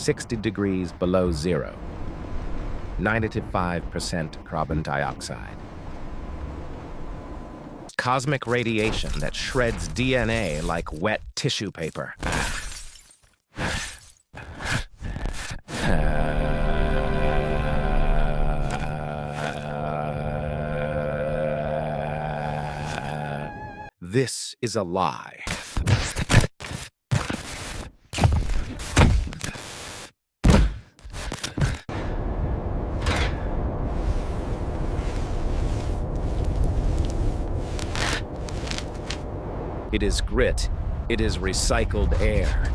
60 degrees below zero, 95% carbon dioxide. Cosmic radiation that shreds DNA like wet tissue paper. This is a lie. It is grit. It is recycled air.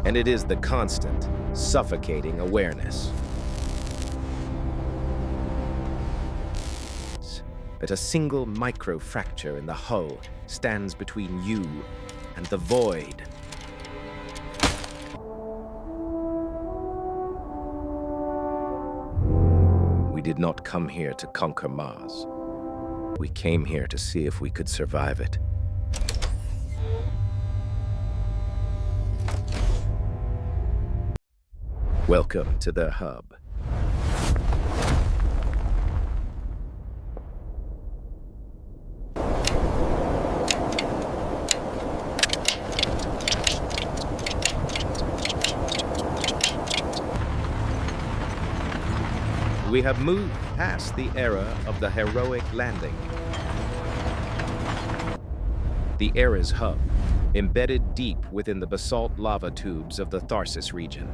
And it is the constant, suffocating awareness. But a single microfracture in the hull stands between you and the void. We did not come here to conquer Mars. We came here to see if we could survive it. Welcome to the hub. We have moved past the era of the heroic landing. The era's hub, embedded deep within the basalt lava tubes of the Tharsis region,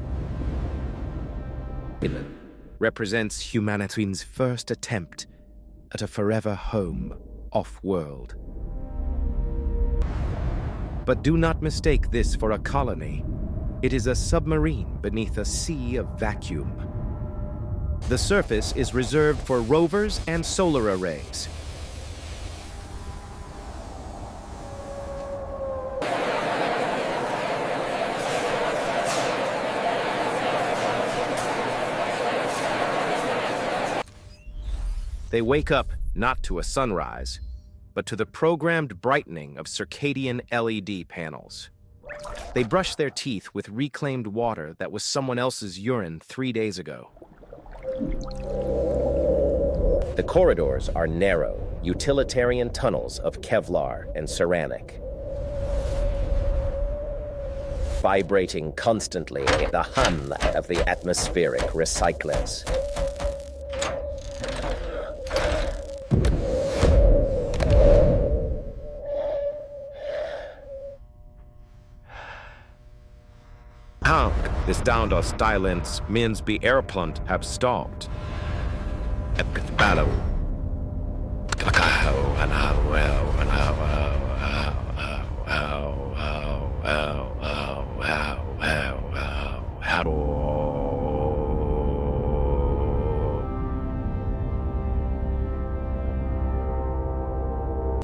represents humanity's first attempt at a forever home off-world. But do not mistake this for a colony. It is a submarine beneath a sea of vacuum. The surface is reserved for rovers and solar arrays. They wake up not to a sunrise, but to the programmed brightening of circadian LED panels. They brush their teeth with reclaimed water that was someone else's urine 3 days ago. The corridors are narrow, utilitarian tunnels of Kevlar and ceramic. Vibrating constantly the hum of the atmospheric recyclers. This down to silence means the airplant have stopped.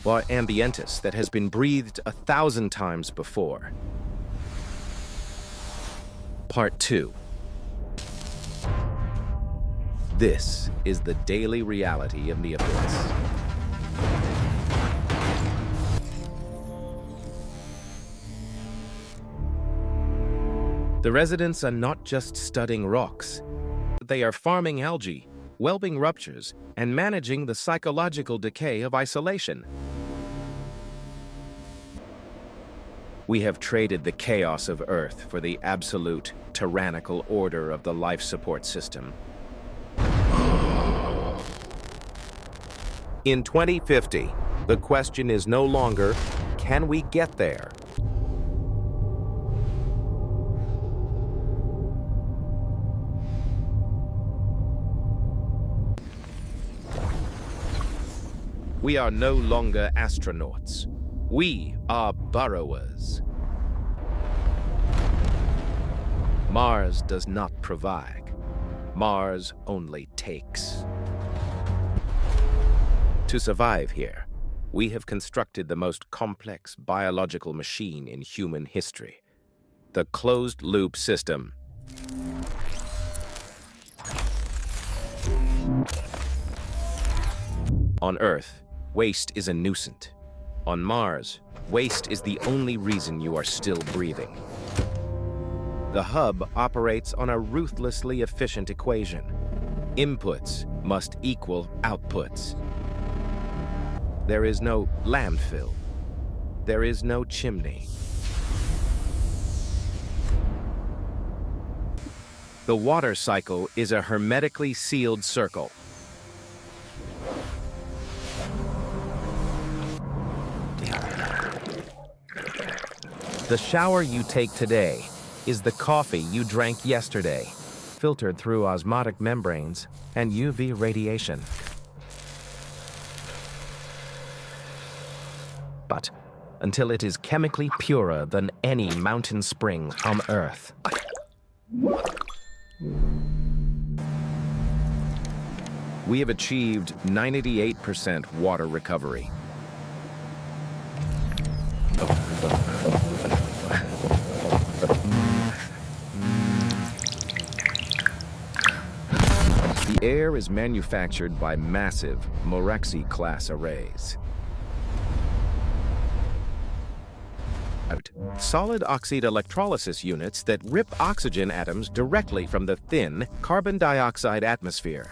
Or ambientus that has been breathed 1,000 times before. Part 2. This is the daily reality of the abyss. The residents are not just studying rocks. They are farming algae, webbing ruptures, and managing the psychological decay of isolation. We have traded the chaos of Earth for the absolute, tyrannical order of the life support system. In 2050, the question is no longer, can we get there? We are no longer astronauts. We are burrowers. Mars does not provide. Mars only takes. To survive here, we have constructed the most complex biological machine in human history, the closed-loop system. On Earth, waste is a nuisance. On Mars, waste is the only reason you are still breathing. The hub operates on a ruthlessly efficient equation. Inputs must equal outputs. There is no landfill. There is no chimney. The water cycle is a hermetically sealed circle. The shower you take today is the coffee you drank yesterday, filtered through osmotic membranes and UV radiation. But until it is chemically purer than any mountain spring on Earth. We have achieved 98% water recovery. The air is manufactured by massive Morexi-class arrays. Solid oxide electrolysis units that rip oxygen atoms directly from the thin carbon dioxide atmosphere.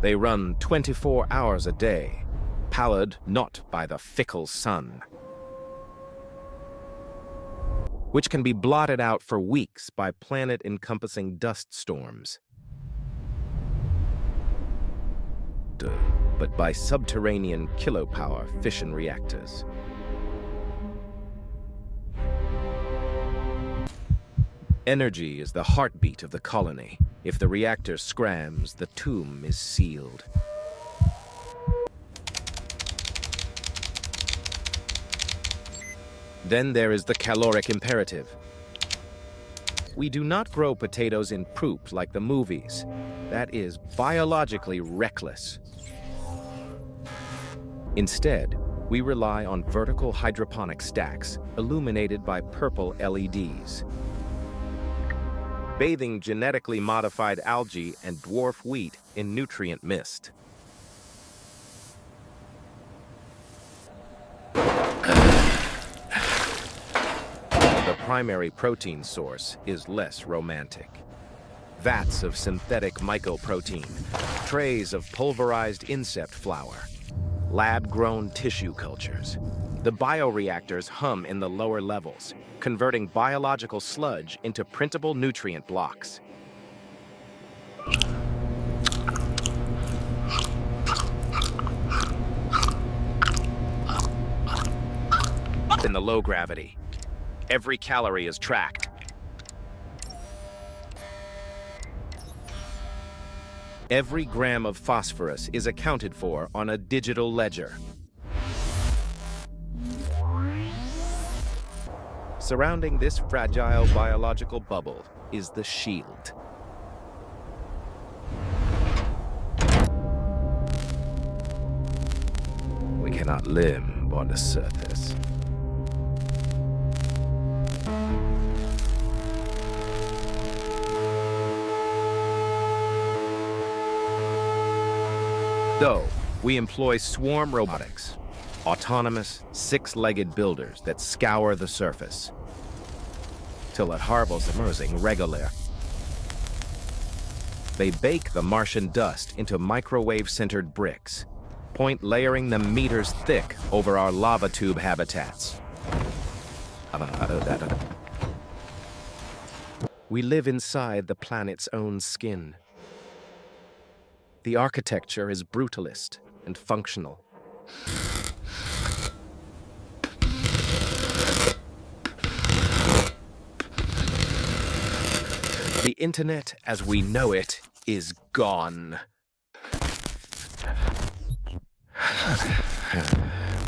They run 24 hours a day, powered not by the fickle sun, which can be blotted out for weeks by planet-encompassing dust storms. But by subterranean kilopower fission reactors. Energy is the heartbeat of the colony. If the reactor scrams, the tomb is sealed. Then there is the caloric imperative. We do not grow potatoes in poop like the movies. That is biologically reckless. Instead, we rely on vertical hydroponic stacks illuminated by purple LEDs. Bathing genetically modified algae and dwarf wheat in nutrient mist. The primary protein source is less romantic. Vats of synthetic mycoprotein, trays of pulverized insect flour, lab-grown tissue cultures. The bioreactors hum in the lower levels, converting biological sludge into printable nutrient blocks. In the low gravity, every calorie is tracked. Every gram of phosphorus is accounted for on a digital ledger. Surrounding this fragile biological bubble is the shield. We cannot live on the surface. Though we employ swarm robotics, autonomous, six-legged builders that scour the surface till it harbors emerging regular. They bake the Martian dust into microwave-centered bricks, point layering them meters thick over our lava tube habitats. We live inside the planet's own skin. The architecture is brutalist and functional. The internet as we know it is gone.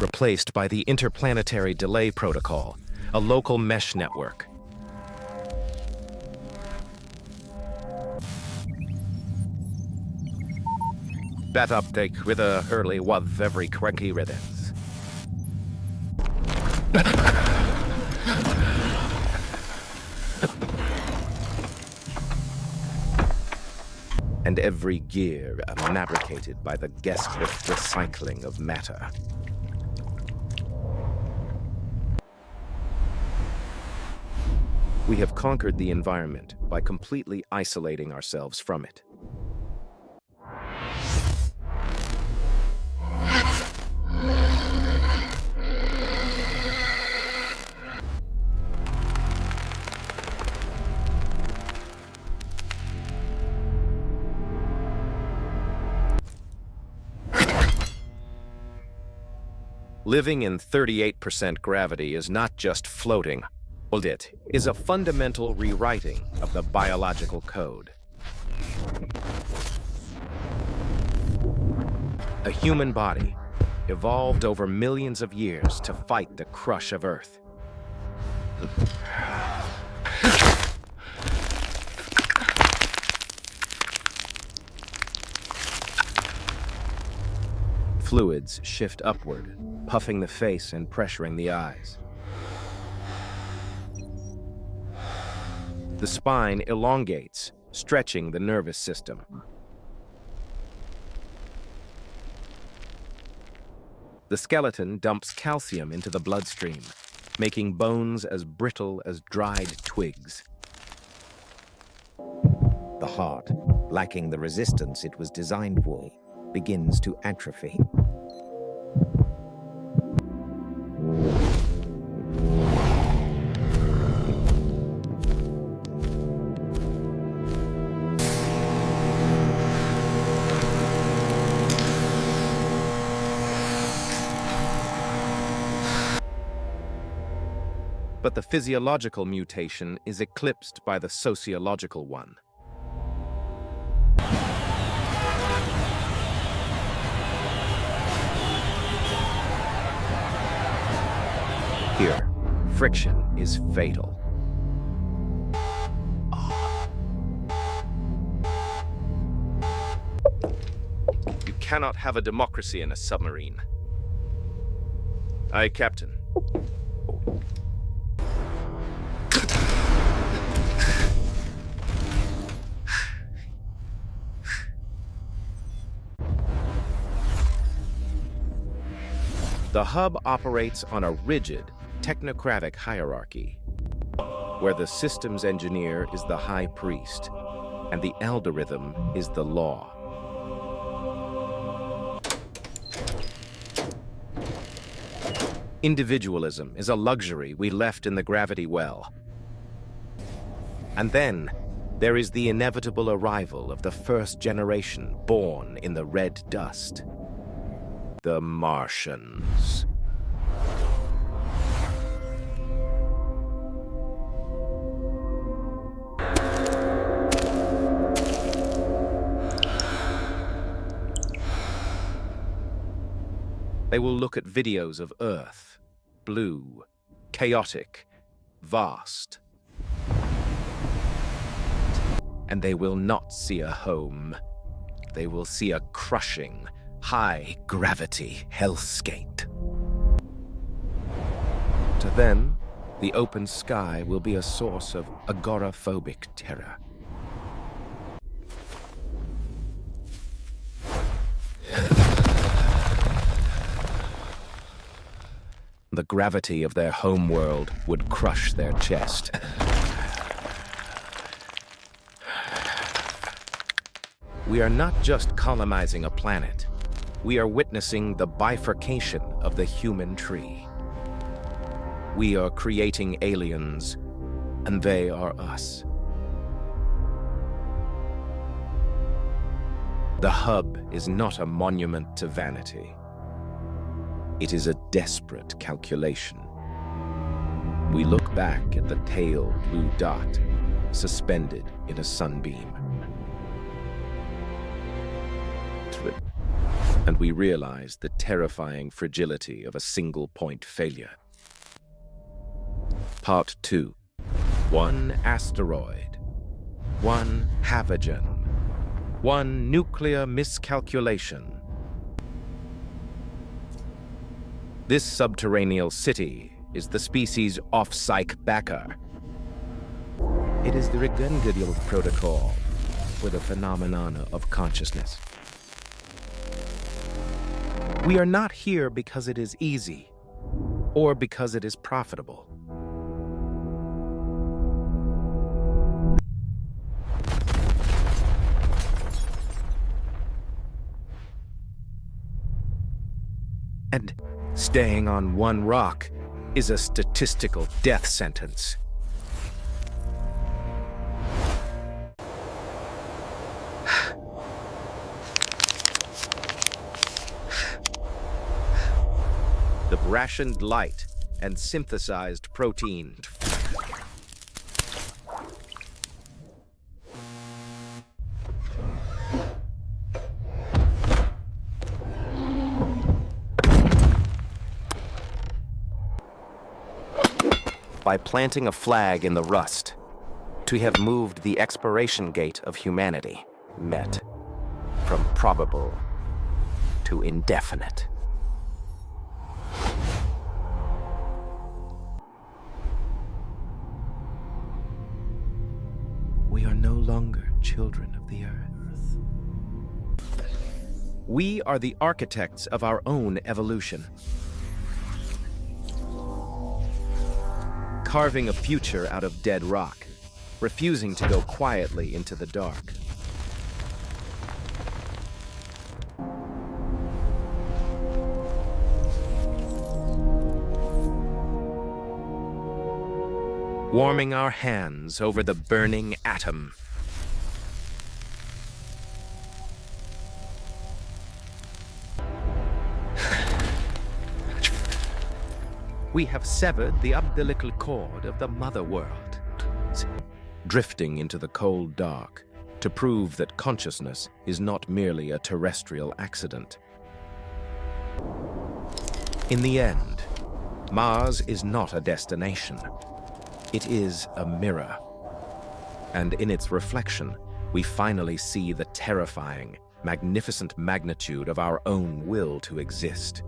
Replaced by the Interplanetary Delay Protocol, a local mesh network. That update with a early was every cranky riddance. And every gear fabricated by the guest-less recycling of matter. We have conquered the environment by completely isolating ourselves from it. Living in 38% gravity is not just floating. It is a fundamental rewriting of the biological code. A human body evolved over millions of years to fight the crush of Earth. Fluids shift upward, puffing the face and pressuring the eyes. The spine elongates, stretching the nervous system. The skeleton dumps calcium into the bloodstream, making bones as brittle as dried twigs. The heart, lacking the resistance it was designed for, begins to atrophy. But the physiological mutation is eclipsed by the sociological one. Here, friction is fatal. You cannot have a democracy in a submarine. Aye, Captain. The hub operates on a rigid, technocratic hierarchy, where the systems engineer is the high priest, and the algorithm is the law. Individualism is a luxury we left in the gravity well. And then, there is the inevitable arrival of the first generation born in the red dust. The Martians. They will look at videos of Earth, blue, chaotic, vast. And they will not see a home. They will see a crushing, high-gravity hellscape. To them, the open sky will be a source of agoraphobic terror. The gravity of their homeworld would crush their chest. We are not just colonizing a planet. We are witnessing the bifurcation of the human tree. We are creating aliens, and they are us. The hub is not a monument to vanity. It is a desperate calculation. We look back at the pale blue dot, suspended in a sunbeam. And we realize the terrifying fragility of a single-point failure. Part 2. One asteroid. One havogen. One nuclear miscalculation. This subterranean city is the species Off-Psych-Backer. It is the Regengadil protocol for the phenomena of consciousness. We are not here because it is easy, or because it is profitable. And staying on one rock is a statistical death sentence. The rationed light and synthesized protein. By planting a flag in the rust, to have moved the expiration gate of humanity, met from probable to indefinite. We are no longer children of the earth. We are the architects of our own evolution, carving a future out of dead rock, refusing to go quietly into the dark. Warming our hands over the burning atom. We have severed the umbilical cord of the mother world, drifting into the cold dark to prove that consciousness is not merely a terrestrial accident. In the end, Mars is not a destination. It is a mirror. And in its reflection, we finally see the terrifying, magnificent magnitude of our own will to exist.